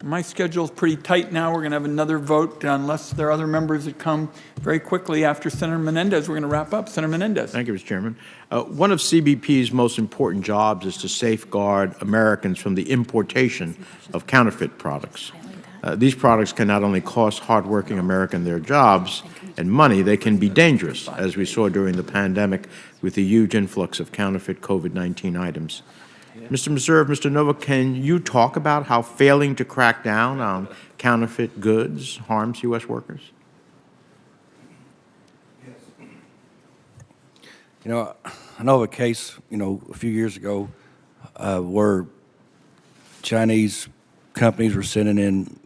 My schedule's pretty tight now. We're going to have another vote unless there are other members that come very quickly after Senator Menendez. We're going to wrap up. Senator Menendez. Thank you, Mr. Chairman. One of CBP's most important jobs is to safeguard Americans from the importation of counterfeit products. These products can not only cost hardworking Americans their jobs and money, they can be dangerous, as we saw during the pandemic with the huge influx of counterfeit COVID-19 items. Mr. Meserve, Mr. Nova, can you talk about how failing to crack down on counterfeit goods harms U.S. workers? You know, I know of a case, a few years ago where Chinese companies were sending in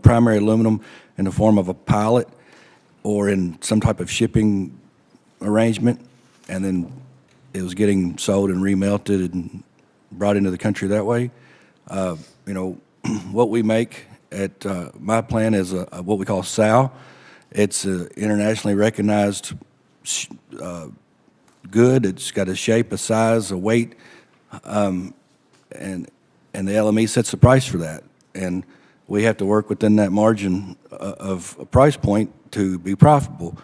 primary aluminum in the form of a pallet or in some type of shipping arrangement, and then it was getting sold and remelted and brought into the country that way. What we make at my plant is what we call SAL. It's an internationally recognized good. It's got a shape, a size, a weight, and the LME sets the price for that. And we have to work within that margin of a price point to be profitable.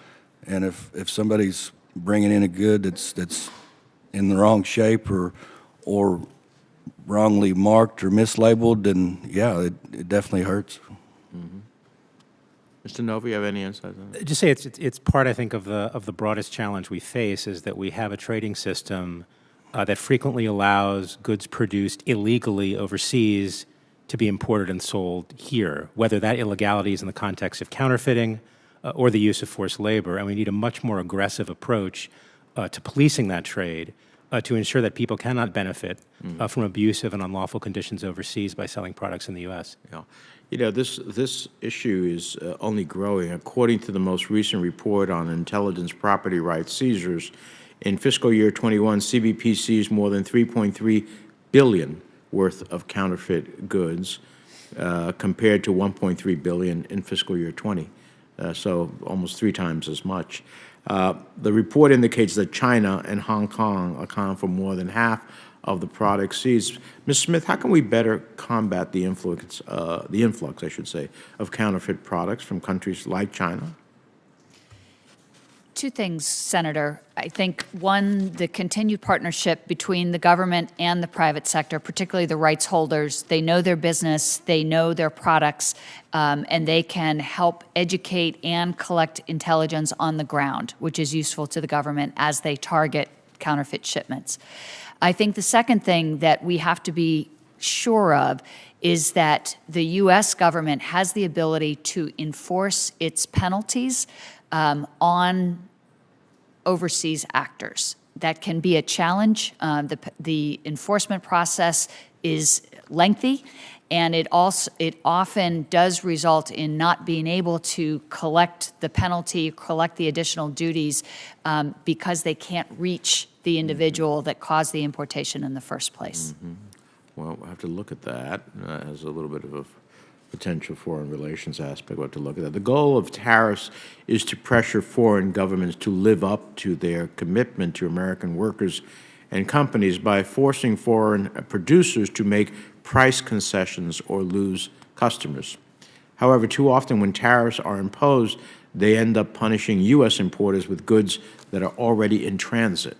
And if somebody's bringing in a good that's in the wrong shape or wrongly marked or mislabeled, then yeah, it definitely hurts. Mm-hmm. Mr. Nova, you have any insights on that? Just say it's part, I think, of the broadest challenge we face is that we have a trading system that frequently allows goods produced illegally overseas to be imported and sold here, whether that illegality is in the context of counterfeiting or the use of forced labor. And we need a much more aggressive approach to policing that trade to ensure that people cannot benefit from abusive and unlawful conditions overseas by selling products in the U.S. Yeah. This issue is only growing. According to the most recent report on intelligence property rights seizures, in fiscal year 21, CBP seized more than $3.3 billion worth of counterfeit goods compared to $1.3 billion in fiscal year 20, so almost 3 times as much. The report indicates that China and Hong Kong account for more than half of the products seized. Ms. Smith, how can we better combat the influx, I should say, of counterfeit products from countries like China? 2 things, Senator. I think, one, the continued partnership between the government and the private sector, particularly the rights holders. They know their business, they know their products, and they can help educate and collect intelligence on the ground, which is useful to the government as they target counterfeit shipments. I think the second thing that we have to be sure of is that the U.S. government has the ability to enforce its penalties on overseas actors. That can be a challenge. The enforcement process is lengthy, and it often does result in not being able to collect the penalty, collect the additional duties because they can't reach the individual that caused the importation in the first place. Mm-hmm. Well, we'll have to look at that as a little bit of a potential foreign relations aspect. We'll have to look at that. The goal of tariffs is to pressure foreign governments to live up to their commitment to American workers and companies by forcing foreign producers to make price concessions or lose customers. However, too often when tariffs are imposed, they end up punishing U.S. importers with goods that are already in transit.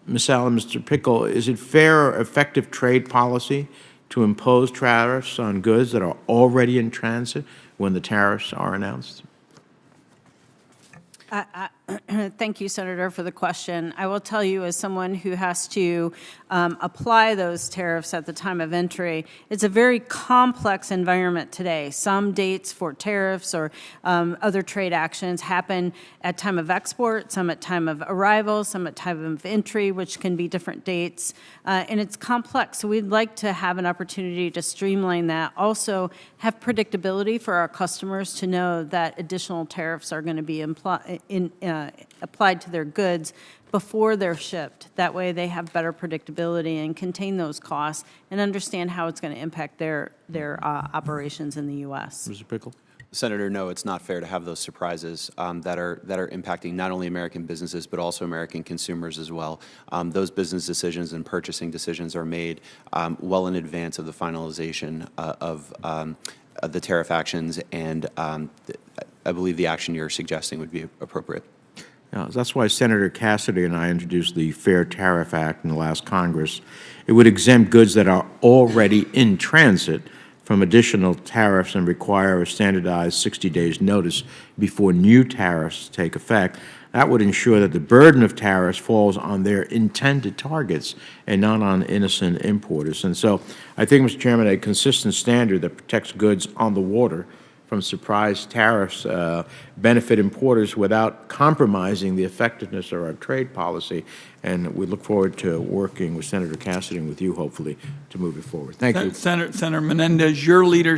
Ms. Allen, Mr. Pickle, is it fair or effective trade policy to impose tariffs on goods that are already in transit when the tariffs are announced? Thank you, Senator, for the question. I will tell you, as someone who has to apply those tariffs at the time of entry, it's a very complex environment today. Some dates for tariffs or other trade actions happen at time of export, some at time of arrival, some at time of entry, which can be different dates. And it's complex, so we'd like to have an opportunity to streamline that. Also, have predictability for our customers to know that additional tariffs are going to be applied to their goods before they're shipped. That way they have better predictability and contain those costs and understand how it's going to impact their operations in the U.S. Mr. Pickle? Senator, no, it's not fair to have those surprises that are impacting not only American businesses but also American consumers as well. Those business decisions and purchasing decisions are made well in advance of the finalization of the tariff actions, and I believe the action you're suggesting would be appropriate. That's why Senator Cassidy and I introduced the Fair Tariff Act in the last Congress. It would exempt goods that are already in transit from additional tariffs and require a standardized 60 days notice before new tariffs take effect. That would ensure that the burden of tariffs falls on their intended targets and not on innocent importers. And so I think, Mr. Chairman, a consistent standard that protects goods on the water from surprise tariffs benefit importers without compromising the effectiveness of our trade policy. And we look forward to working with Senator Cassidy and with you, hopefully, to move it forward. Thank you. Senator Menendez, your leadership